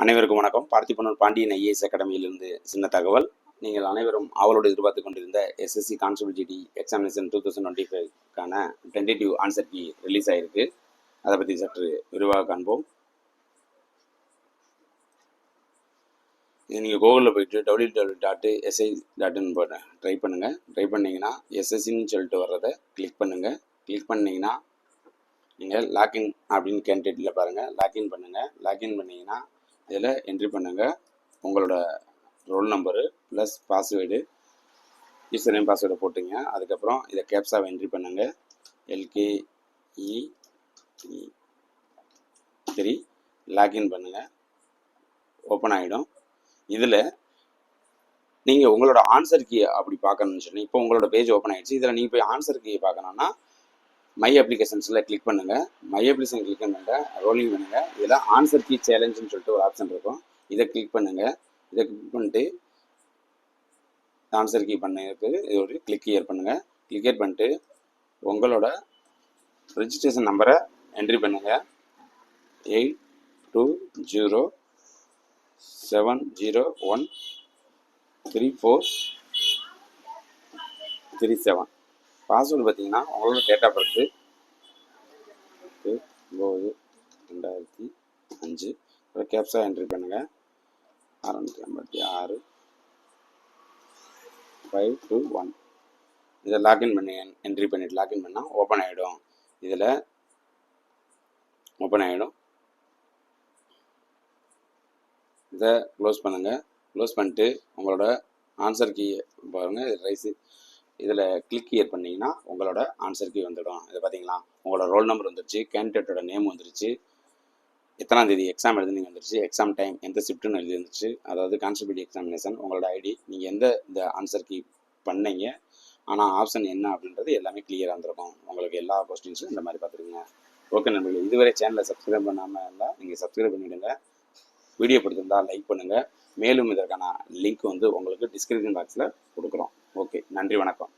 அனைவருக்கும் வணக்கம். பார்த்திபனூர் பாண்டியன் ஐஏஎஸ் அகாடமியிலிருந்து சின்ன தகவல். நீங்கள் அனைவரும் அவளோடு எதிர்பார்த்து கொண்டிருந்த எஸ்எஸ்சி கான்ஸ்டபிள் ஜிடி எக்ஸாமினேஷன் 2025க்கான டென்டேட்டிவ் ஆன்சர் கீ ரிலீஸ் ஆகிருக்கு. அதை பற்றி சற்று விரிவாக காண்போம். நீங்கள் கூகுளில் போய்ட்டு www.si.in ட்ரை பண்ணுங்கள். ட்ரை பண்ணிங்கன்னா எஸ்எஸ்சின்னு சொல்லிட்டு வர்றதை கிளிக் பண்ணுங்கள். கிளிக் பண்ணிங்கன்னா நீங்கள் லாக்இன் அப்படின்னு கேண்டிடேட்டில் பாருங்கள். லாக்இன் பண்ணுங்கள். லாக்இன் பண்ணிங்கன்னா இதில் என்ட்ரி பண்ணுங்கள். உங்களோட roll number plus password, user name பாஸ்வேர்டை போட்டுங்க. அதுக்கப்புறம் இதை கேப்ஸாவை என்ட்ரி பண்ணுங்கள். LKE3 லாக்இன் பண்ணுங்கள். ஓப்பன் ஆகிடும். இதில் நீங்கள் உங்களோட ஆன்சர் கீ அப்படி பார்க்கணும்னு சொல்லி இப்போ உங்களோட பேஜ் ஓப்பன் ஆகிடுச்சு. இதில் நீங்கள் போய் ஆன்சர் கீ பார்க்கணுன்னா மை அப்ளிகேஷன்ஸில் கிளிக் பண்ணுங்கள். மை அப்ளிகேஷன் கிளிக் பண்ணுங்கள். ரோலிங் பண்ணுங்கள். இதில் ஆன்சர் கீ சேலஞ்சுன்னு சொல்லிட்டு ஒரு ஆப்ஷன் இருக்கும். இதை கிளிக் பண்ணுங்கள். இதை கிளிக் பண்ணிட்டு ஆன்சர் கீ பண்ணிட்டு இது ஒரு கிளிக் கிளியர் பண்ணுங்கள். கிளிக் பண்ணிட்டு உங்களோட ரெஜிஸ்ட்ரேஷன் நம்பரை என்ட்ரி பண்ணுங்கள். 8207013437. பாஸ்வேர்டு பார்த்தீங்கன்னா உங்களோட டேட் ஆஃப் பர்த்து 9/2005. கேப்ஸா என்ட்ரி பண்ணுங்கள். 656 521. இதை லாக்இன் பண்ணி என்ட்ரி பண்ணிவிட்டு லாக்இன் பண்ணால் ஓப்பன் ஆகிடும். இதில் ஓப்பன் ஆகிடும். இதை க்ளோஸ் பண்ணுங்கள். க்ளோஸ் பண்ணிட்டு உங்களோட ஆன்சர் கீ பாருங்கள். இதில் கிளிக் கிளியர் பண்ணிங்கன்னா உங்களோட ஆன்சர் கீ வந்துடும். இதை பார்த்தீங்களா, உங்களோட ரோல் நம்பர் வந்துருச்சு, கேண்டிடேட்டோட நேம் வந்துருச்சு, எத்தனாம் தேதி எக்ஸாம் எழுதுனீங்க வந்துருச்சு, எக்ஸாம் டைம் எந்த ஷிஃப்ட்டுன்னு எழுதி வந்துருச்சு, அதாவது கான்ஸ்டபிள் எக்ஸாமினேஷன், உங்களோட ஐடி, நீங்கள் இந்த ஆன்சர் கீ பண்ணீங்க, ஆனால் ஆப்ஷன் என்ன அப்படின்றது எல்லாமே கிளியராக இருந்திருக்கும். உங்களுக்கு எல்லா கொஸ்டின்ஸும் இந்த மாதிரி பார்த்துருங்க. ஓகே நண்பர்களே, இதுவரை சேனலை சப்ஸ்கிரைப் பண்ணாமல் இருந்தால் நீங்கள் சப்ஸ்கிரைப் பண்ணிவிடுங்க. வீடியோ பிடிச்சிருந்தால் லைக் பண்ணுங்கள். மேலும் இதற்கான லிங்க் உங்களுக்கு டிஸ்கிரிப்ஷன் பாக்ஸில் கொடுக்குறோம். ஓகே, நன்றி, வணக்கம்.